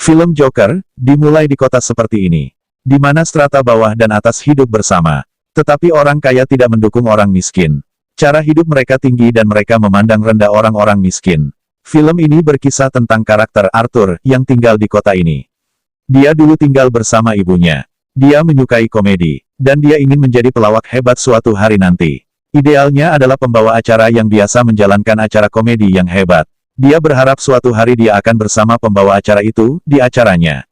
Film Joker dimulai di kota seperti ini, di mana strata bawah dan atas hidup bersama. Tetapi orang kaya tidak mendukung orang miskin. Cara hidup mereka tinggi dan mereka memandang rendah orang-orang miskin. Film ini berkisah tentang karakter Arthur yang tinggal di kota ini. Dia dulu tinggal bersama ibunya. Dia menyukai komedi, dan dia ingin menjadi pelawak hebat suatu hari nanti. Idealnya adalah pembawa acara yang biasa menjalankan acara komedi yang hebat. Dia berharap suatu hari dia akan bersama pembawa acara itu di acaranya.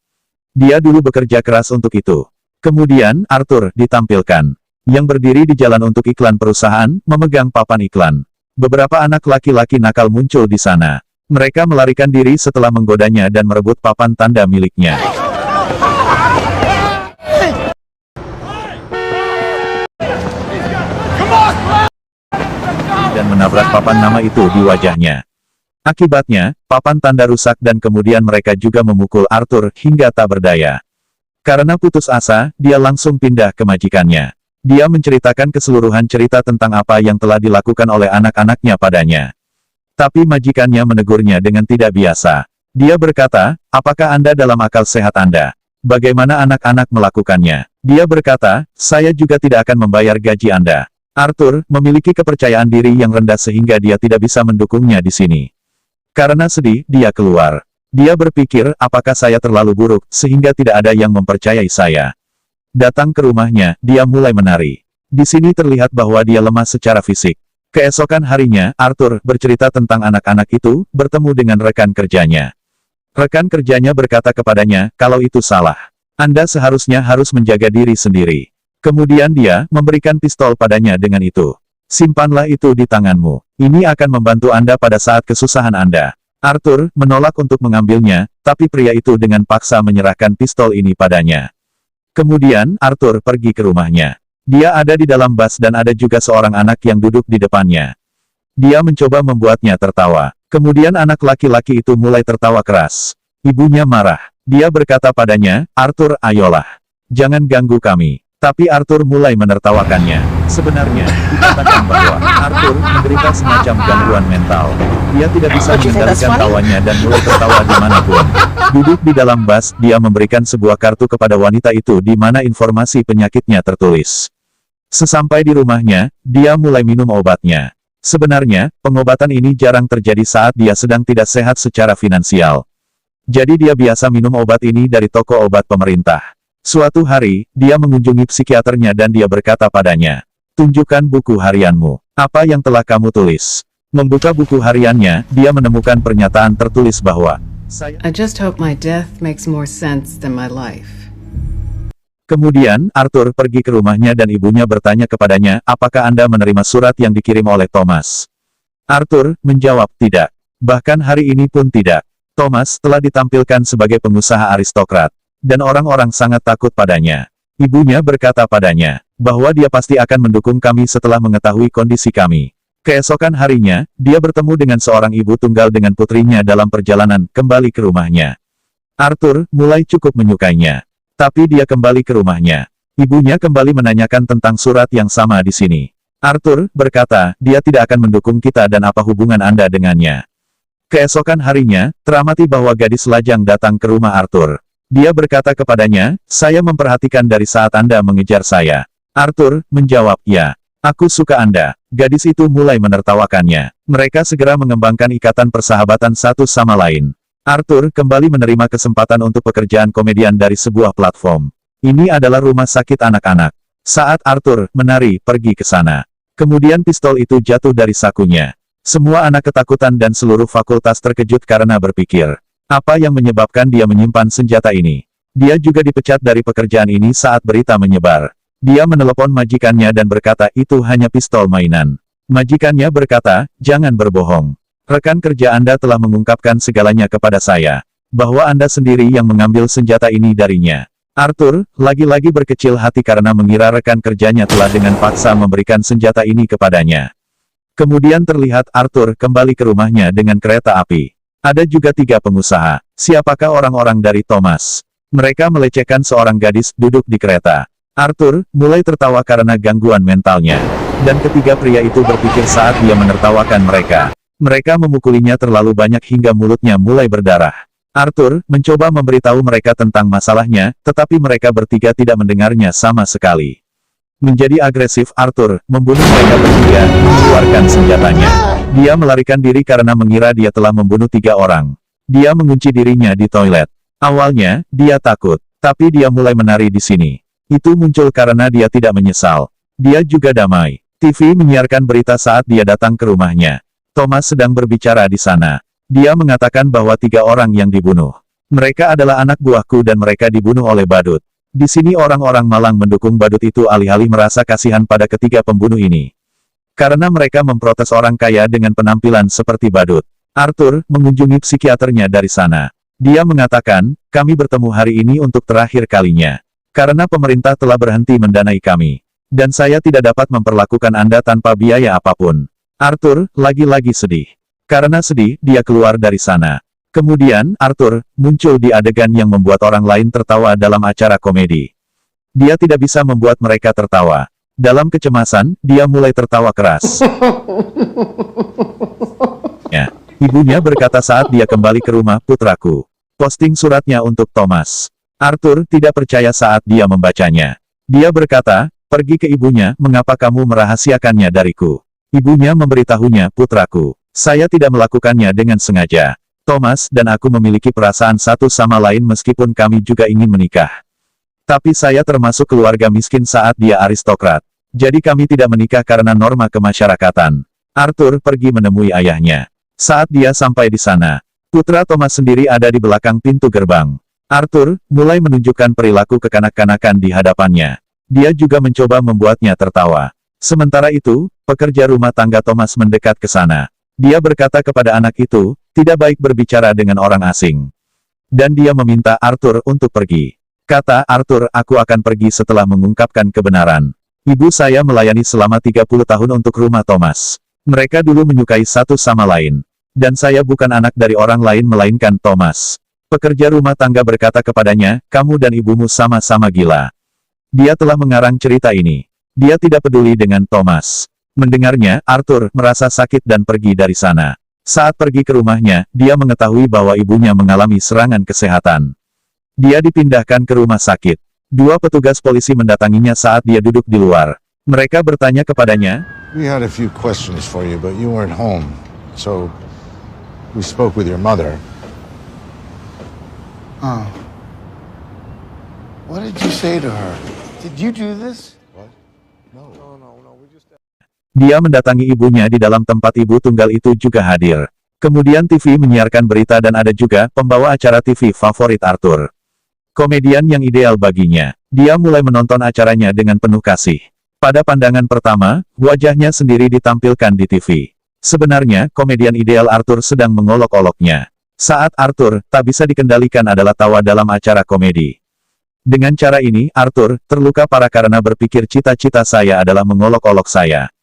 Dia dulu bekerja keras untuk itu. Kemudian, Arthur ditampilkan, yang berdiri di jalan untuk iklan perusahaan, memegang papan iklan. Beberapa anak laki-laki nakal muncul di sana. Mereka melarikan diri setelah menggodanya dan merebut papan tanda miliknya. Dan menabrak papan nama itu di wajahnya. Akibatnya, papan tanda rusak dan kemudian mereka juga memukul Arthur hingga tak berdaya. Karena putus asa, dia langsung pindah ke majikannya. Dia menceritakan keseluruhan cerita tentang apa yang telah dilakukan oleh anak-anaknya padanya. Tapi majikannya menegurnya dengan tidak biasa. Dia berkata, apakah Anda dalam akal sehat Anda? Bagaimana anak-anak melakukannya? Dia berkata, saya juga tidak akan membayar gaji Anda. Arthur memiliki kepercayaan diri yang rendah sehingga dia tidak bisa mendukungnya di sini. Karena sedih, dia keluar. Dia berpikir, apakah saya terlalu buruk, sehingga tidak ada yang mempercayai saya. Datang ke rumahnya, dia mulai menari. Di sini terlihat bahwa dia lemah secara fisik. Keesokan harinya, Arthur bercerita tentang anak-anak itu, bertemu dengan rekan kerjanya. Rekan kerjanya berkata kepadanya, kalau itu salah. Anda seharusnya harus menjaga diri sendiri. Kemudian dia memberikan pistol padanya dengan itu. Simpanlah itu di tanganmu. Ini akan membantu Anda pada saat kesusahan Anda. Arthur menolak untuk mengambilnya, tapi pria itu dengan paksa menyerahkan pistol ini padanya. Kemudian, Arthur pergi ke rumahnya. Dia ada di dalam bus dan ada juga seorang anak yang duduk di depannya. Dia mencoba membuatnya tertawa. Kemudian anak laki-laki itu mulai tertawa keras. Ibunya marah. Dia berkata padanya, Arthur, ayolah. Jangan ganggu kami. Tapi Arthur mulai menertawakannya. Sebenarnya, dikatakan bahwa Arthur menderita semacam gangguan mental. Dia tidak bisa mengendalikan tawanya dan mulai tertawa dimanapun. Duduk di dalam bus, dia memberikan sebuah kartu kepada wanita itu di mana informasi penyakitnya tertulis. Sesampai di rumahnya, dia mulai minum obatnya. Sebenarnya, pengobatan ini jarang terjadi saat dia sedang tidak sehat secara finansial. Jadi dia biasa minum obat ini dari toko obat pemerintah. Suatu hari, dia mengunjungi psikiaternya dan dia berkata padanya, tunjukkan buku harianmu. Apa yang telah kamu tulis? Membuka buku hariannya, dia menemukan pernyataan tertulis bahwa, I just hope my death makes more sense than my life. Kemudian, Arthur pergi ke rumahnya dan ibunya bertanya kepadanya, apakah Anda menerima surat yang dikirim oleh Thomas? Arthur menjawab, tidak. Bahkan hari ini pun tidak. Thomas telah ditampilkan sebagai pengusaha aristokrat. Dan orang-orang sangat takut padanya. Ibunya berkata padanya, bahwa dia pasti akan mendukung kami setelah mengetahui kondisi kami. Keesokan harinya, dia bertemu dengan seorang ibu tunggal dengan putrinya dalam perjalanan kembali ke rumahnya. Arthur mulai cukup menyukainya. Tapi dia kembali ke rumahnya. Ibunya kembali menanyakan tentang surat yang sama di sini. Arthur berkata, dia tidak akan mendukung kita dan apa hubungan Anda dengannya. Keesokan harinya, teramati bahwa gadis lajang datang ke rumah Arthur. Dia berkata kepadanya, saya memperhatikan dari saat Anda mengejar saya. Arthur menjawab, ya. Aku suka Anda. Gadis itu mulai menertawakannya. Mereka segera mengembangkan ikatan persahabatan satu sama lain. Arthur kembali menerima kesempatan untuk pekerjaan komedian dari sebuah platform. Ini adalah rumah sakit anak-anak. Saat Arthur menari pergi ke sana. Kemudian pistol itu jatuh dari sakunya. Semua anak ketakutan dan seluruh fakultas terkejut karena berpikir, apa yang menyebabkan dia menyimpan senjata ini? Dia juga dipecat dari pekerjaan ini saat berita menyebar. Dia menelepon majikannya dan berkata itu hanya pistol mainan. Majikannya berkata, jangan berbohong. Rekan kerja Anda telah mengungkapkan segalanya kepada saya. Bahwa Anda sendiri yang mengambil senjata ini darinya. Arthur, lagi-lagi berkecil hati karena mengira rekan kerjanya telah dengan paksa memberikan senjata ini kepadanya. Kemudian terlihat Arthur kembali ke rumahnya dengan kereta api. Ada juga 3 pengusaha. Siapakah orang-orang dari Thomas? Mereka melecehkan seorang gadis duduk di kereta. Arthur mulai tertawa karena gangguan mentalnya. Dan ketiga pria itu berpikir saat dia menertawakan mereka. Mereka memukulinya terlalu banyak hingga mulutnya mulai berdarah. Arthur mencoba memberitahu mereka tentang masalahnya, tetapi mereka bertiga tidak mendengarnya sama sekali. Menjadi agresif, Arthur membunuh mereka bertiga, mengeluarkan senjatanya. Dia melarikan diri karena mengira dia telah membunuh 3 orang. Dia mengunci dirinya di toilet. Awalnya, dia takut, tapi dia mulai menari di sini. Itu muncul karena dia tidak menyesal. Dia juga damai. TV menyiarkan berita saat dia datang ke rumahnya. Thomas sedang berbicara di sana. Dia mengatakan bahwa 3 orang yang dibunuh. Mereka adalah anak buahku dan mereka dibunuh oleh badut. Di sini orang-orang Malang mendukung badut itu alih-alih merasa kasihan pada ketiga pembunuh ini. Karena mereka memprotes orang kaya dengan penampilan seperti badut. Arthur mengunjungi psikiaternya dari sana. Dia mengatakan, kami bertemu hari ini untuk terakhir kalinya. Karena pemerintah telah berhenti mendanai kami. Dan saya tidak dapat memperlakukan Anda tanpa biaya apapun. Arthur lagi-lagi sedih. Karena sedih, dia keluar dari sana. Kemudian, Arthur muncul di adegan yang membuat orang lain tertawa dalam acara komedi. Dia tidak bisa membuat mereka tertawa. Dalam kecemasan, dia mulai tertawa keras. Ya, ibunya berkata saat dia kembali ke rumah, putraku. Posting suratnya untuk Thomas. Arthur tidak percaya saat dia membacanya. Dia berkata, pergi ke ibunya, mengapa kamu merahasiakannya dariku? Ibunya memberitahunya, putraku. Saya tidak melakukannya dengan sengaja. Thomas dan aku memiliki perasaan satu sama lain meskipun kami juga ingin menikah. Tapi saya termasuk keluarga miskin saat dia aristokrat. Jadi kami tidak menikah karena norma kemasyarakatan. Arthur pergi menemui ayahnya. Saat dia sampai di sana, putra Thomas sendiri ada di belakang pintu gerbang. Arthur mulai menunjukkan perilaku kekanak-kanakan di hadapannya. Dia juga mencoba membuatnya tertawa. Sementara itu, pekerja rumah tangga Thomas mendekat ke sana. Dia berkata kepada anak itu, tidak baik berbicara dengan orang asing. Dan dia meminta Arthur untuk pergi. Kata Arthur, aku akan pergi setelah mengungkapkan kebenaran. Ibu saya melayani selama 30 tahun untuk rumah Thomas. Mereka dulu menyukai satu sama lain. Dan saya bukan anak dari orang lain melainkan Thomas. Pekerja rumah tangga berkata kepadanya, kamu dan ibumu sama-sama gila. Dia telah mengarang cerita ini. Dia tidak peduli dengan Thomas. Mendengarnya, Arthur merasa sakit dan pergi dari sana. Saat pergi ke rumahnya, dia mengetahui bahwa ibunya mengalami serangan kesehatan. Dia dipindahkan ke rumah sakit. 2 petugas polisi mendatanginya saat dia duduk di luar. Mereka bertanya kepadanya, We had a few questions for you, but you weren't home. So, we spoke with your mother. Oh. What did you say to her? Did you do this? What? No. dia mendatangi ibunya di dalam tempat ibu tunggal itu juga hadir. Kemudian TV menyiarkan berita dan ada juga pembawa acara TV favorit Arthur. Komedian yang ideal baginya. Dia mulai menonton acaranya dengan penuh kasih. Pada pandangan pertama, wajahnya sendiri ditampilkan di TV. Sebenarnya, komedian ideal Arthur sedang mengolok-oloknya. Saat Arthur tak bisa dikendalikan adalah tawa dalam acara komedi. Dengan cara ini, Arthur terluka parah karena berpikir cita-cita saya adalah mengolok-olok saya.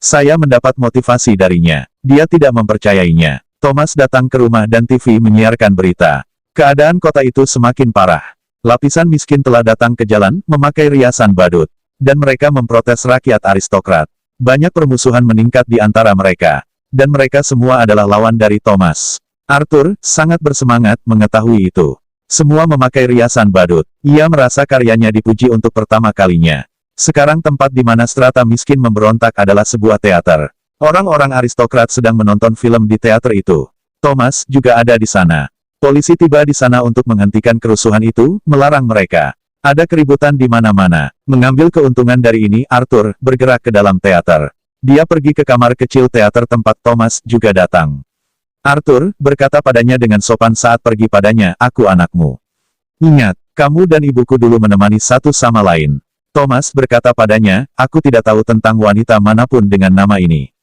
Saya mendapat motivasi darinya. Dia tidak mempercayainya. Thomas datang ke rumah dan TV menyiarkan berita. Keadaan kota itu semakin parah. Lapisan miskin telah datang ke jalan, memakai riasan badut. Dan mereka memprotes rakyat aristokrat. Banyak permusuhan meningkat di antara mereka. Dan mereka semua adalah lawan dari Thomas. Arthur sangat bersemangat mengetahui itu. Semua memakai riasan badut. Ia merasa karyanya dipuji untuk pertama kalinya. Sekarang tempat di mana strata miskin memberontak adalah sebuah teater. Orang-orang aristokrat sedang menonton film di teater itu. Thomas juga ada di sana. Polisi tiba di sana untuk menghentikan kerusuhan itu, melarang mereka. Ada keributan di mana-mana. Mengambil keuntungan dari ini, Arthur bergerak ke dalam teater. Dia pergi ke kamar kecil teater tempat Thomas juga datang. Arthur berkata padanya dengan sopan saat pergi padanya, aku anakmu. Ingat, kamu dan ibuku dulu menemani satu sama lain. Thomas berkata padanya, aku tidak tahu tentang wanita manapun dengan nama ini.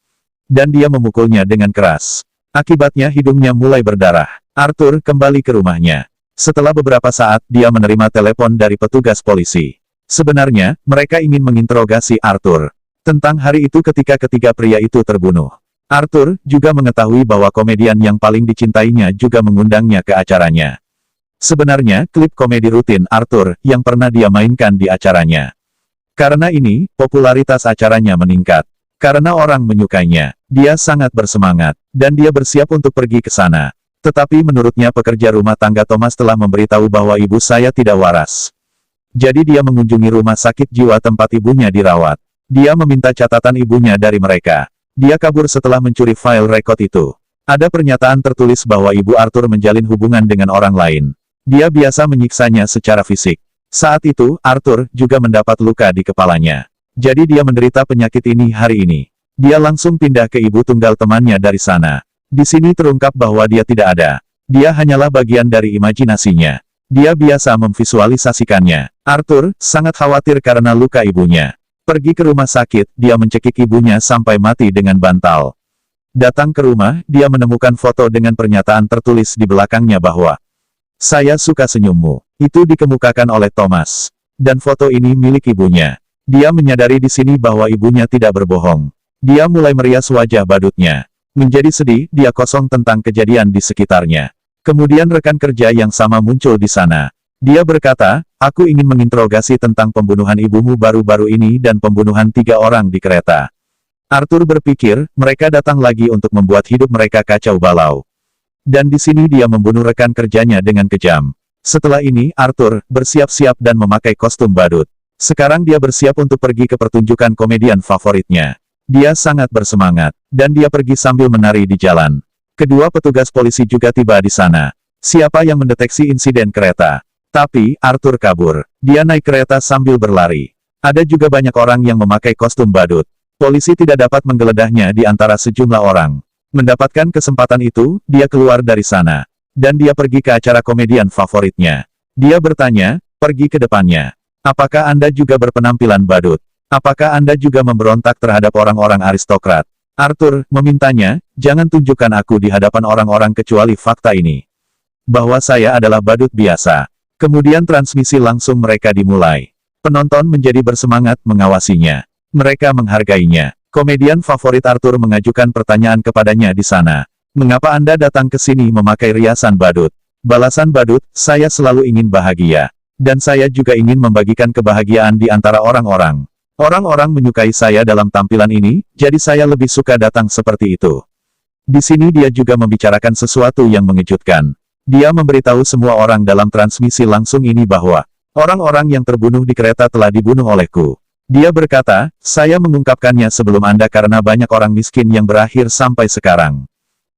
Dan dia memukulnya dengan keras. Akibatnya hidungnya mulai berdarah. Arthur kembali ke rumahnya. Setelah beberapa saat, dia menerima telepon dari petugas polisi. Sebenarnya, mereka ingin menginterogasi Arthur. Tentang hari itu ketika ketiga pria itu terbunuh. Arthur juga mengetahui bahwa komedian yang paling dicintainya juga mengundangnya ke acaranya. Sebenarnya, klip komedi rutin Arthur yang pernah dia mainkan di acaranya. Karena ini, popularitas acaranya meningkat. Karena orang menyukainya, dia sangat bersemangat, dan dia bersiap untuk pergi ke sana. Tetapi menurutnya pekerja rumah tangga Thomas telah memberitahu bahwa ibu saya tidak waras. Jadi dia mengunjungi rumah sakit jiwa tempat ibunya dirawat. Dia meminta catatan ibunya dari mereka. Dia kabur setelah mencuri file rekod itu. Ada pernyataan tertulis bahwa ibu Arthur menjalin hubungan dengan orang lain. Dia biasa menyiksanya secara fisik. Saat itu, Arthur juga mendapat luka di kepalanya. Jadi dia menderita penyakit ini hari ini. Dia langsung pindah ke ibu tunggal temannya dari sana. Di sini terungkap bahwa dia tidak ada. Dia hanyalah bagian dari imajinasinya. Dia biasa memvisualisasikannya. Arthur sangat khawatir karena luka ibunya. Pergi ke rumah sakit, dia mencekik ibunya sampai mati dengan bantal. Datang ke rumah, dia menemukan foto dengan pernyataan tertulis di belakangnya bahwa "Saya suka senyummu." Itu dikemukakan oleh Thomas. Dan foto ini milik ibunya. Dia menyadari di sini bahwa ibunya tidak berbohong. Dia mulai merias wajah badutnya. Menjadi sedih, dia kosong tentang kejadian di sekitarnya. Kemudian rekan kerja yang sama muncul di sana. Dia berkata, "Aku ingin menginterogasi tentang pembunuhan ibumu baru-baru ini dan pembunuhan 3 orang di kereta." Arthur berpikir, mereka datang lagi untuk membuat hidup mereka kacau balau. Dan di sini dia membunuh rekan kerjanya dengan kejam. Setelah ini, Arthur bersiap-siap dan memakai kostum badut. Sekarang dia bersiap untuk pergi ke pertunjukan komedian favoritnya. Dia sangat bersemangat, dan dia pergi sambil menari di jalan. Kedua petugas polisi juga tiba di sana. Siapa yang mendeteksi insiden kereta? Tapi, Arthur kabur. Dia naik kereta sambil berlari. Ada juga banyak orang yang memakai kostum badut. Polisi tidak dapat menggeledahnya di antara sejumlah orang. Mendapatkan kesempatan itu, dia keluar dari sana. Dan dia pergi ke acara komedian favoritnya. Dia bertanya, "Pergi ke depannya. Apakah Anda juga berpenampilan badut? Apakah Anda juga memberontak terhadap orang-orang aristokrat?" Arthur memintanya, "Jangan tunjukkan aku di hadapan orang-orang kecuali fakta ini. Bahwa saya adalah badut biasa." Kemudian transmisi langsung mereka dimulai. Penonton menjadi bersemangat mengawasinya. Mereka menghargainya. Komedian favorit Arthur mengajukan pertanyaan kepadanya di sana. "Mengapa Anda datang ke sini memakai riasan badut?" Balasan badut, "Saya selalu ingin bahagia. Dan saya juga ingin membagikan kebahagiaan di antara orang-orang. Orang-orang menyukai saya dalam tampilan ini, jadi saya lebih suka datang seperti itu." Di sini dia juga membicarakan sesuatu yang mengejutkan. Dia memberitahu semua orang dalam transmisi langsung ini bahwa orang-orang yang terbunuh di kereta telah dibunuh olehku. Dia berkata, "Saya mengungkapkannya sebelum Anda karena banyak orang miskin yang berakhir sampai sekarang.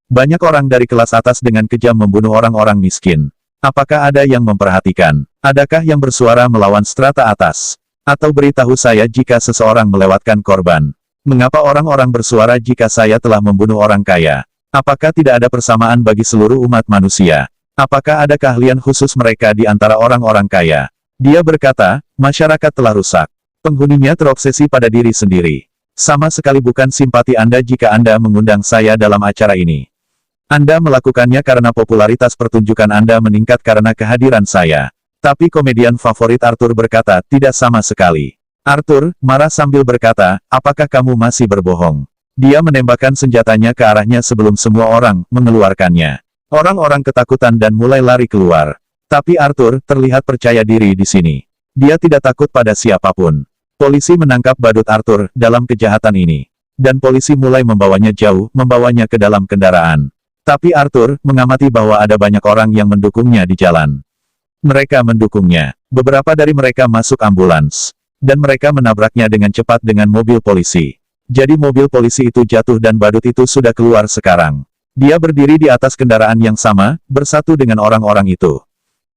Banyak orang dari kelas atas dengan kejam membunuh orang-orang miskin. Apakah ada yang memperhatikan? Adakah yang bersuara melawan strata atas? Atau beritahu saya jika seseorang melewatkan korban? Mengapa orang-orang bersuara jika saya telah membunuh orang kaya? Apakah tidak ada persamaan bagi seluruh umat manusia? Apakah ada keahlian khusus mereka di antara orang-orang kaya?" Dia berkata, "Masyarakat telah rusak. Penghuninya terobsesi pada diri sendiri. Sama sekali bukan simpati Anda jika Anda mengundang saya dalam acara ini. Anda melakukannya karena popularitas pertunjukan Anda meningkat karena kehadiran saya." Tapi komedian favorit Arthur berkata, "Tidak sama sekali." Arthur marah sambil berkata, "Apakah kamu masih berbohong?" Dia menembakkan senjatanya ke arahnya sebelum semua orang mengeluarkannya. Orang-orang ketakutan dan mulai lari keluar. Tapi Arthur terlihat percaya diri di sini. Dia tidak takut pada siapapun. Polisi menangkap badut Arthur dalam kejahatan ini. Dan polisi mulai membawanya jauh, membawanya ke dalam kendaraan. Tapi Arthur mengamati bahwa ada banyak orang yang mendukungnya di jalan. Mereka mendukungnya. Beberapa dari mereka masuk ambulans. Dan mereka menabraknya dengan cepat dengan mobil polisi. Jadi mobil polisi itu jatuh dan badut itu sudah keluar sekarang. Dia berdiri di atas kendaraan yang sama, bersatu dengan orang-orang itu.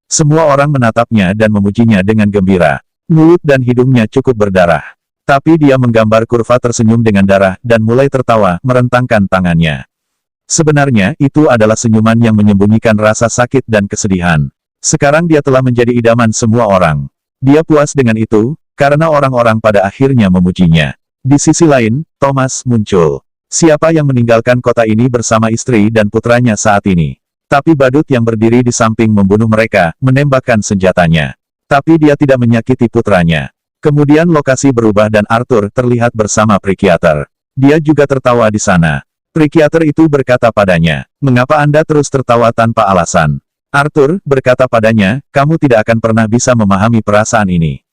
Semua orang menatapnya dan memujinya dengan gembira. Mulut dan hidungnya cukup berdarah. Tapi dia menggambar kurva tersenyum dengan darah dan mulai tertawa, merentangkan tangannya. Sebenarnya, itu adalah senyuman yang menyembunyikan rasa sakit dan kesedihan. Sekarang dia telah menjadi idaman semua orang. Dia puas dengan itu, karena orang-orang pada akhirnya memujinya. Di sisi lain, Thomas muncul. Siapa yang meninggalkan kota ini bersama istri dan putranya saat ini? Tapi badut yang berdiri di samping membunuh mereka, menembakkan senjatanya. Tapi dia tidak menyakiti putranya. Kemudian lokasi berubah dan Arthur terlihat bersama psikiater. Dia juga tertawa di sana. Psikiater itu berkata padanya, "Mengapa Anda terus tertawa tanpa alasan?" Arthur berkata padanya, "Kamu tidak akan pernah bisa memahami perasaan ini."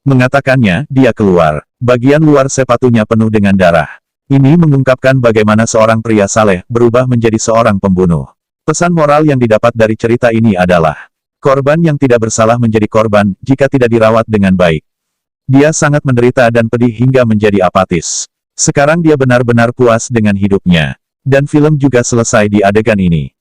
Mengatakannya, dia keluar. Bagian luar sepatunya penuh dengan darah. Ini mengungkapkan bagaimana seorang pria saleh berubah menjadi seorang pembunuh. Pesan moral yang didapat dari cerita ini adalah, korban yang tidak bersalah menjadi korban jika tidak dirawat dengan baik. Dia sangat menderita dan pedih hingga menjadi apatis. Sekarang dia benar-benar puas dengan hidupnya. Dan film juga selesai di adegan ini.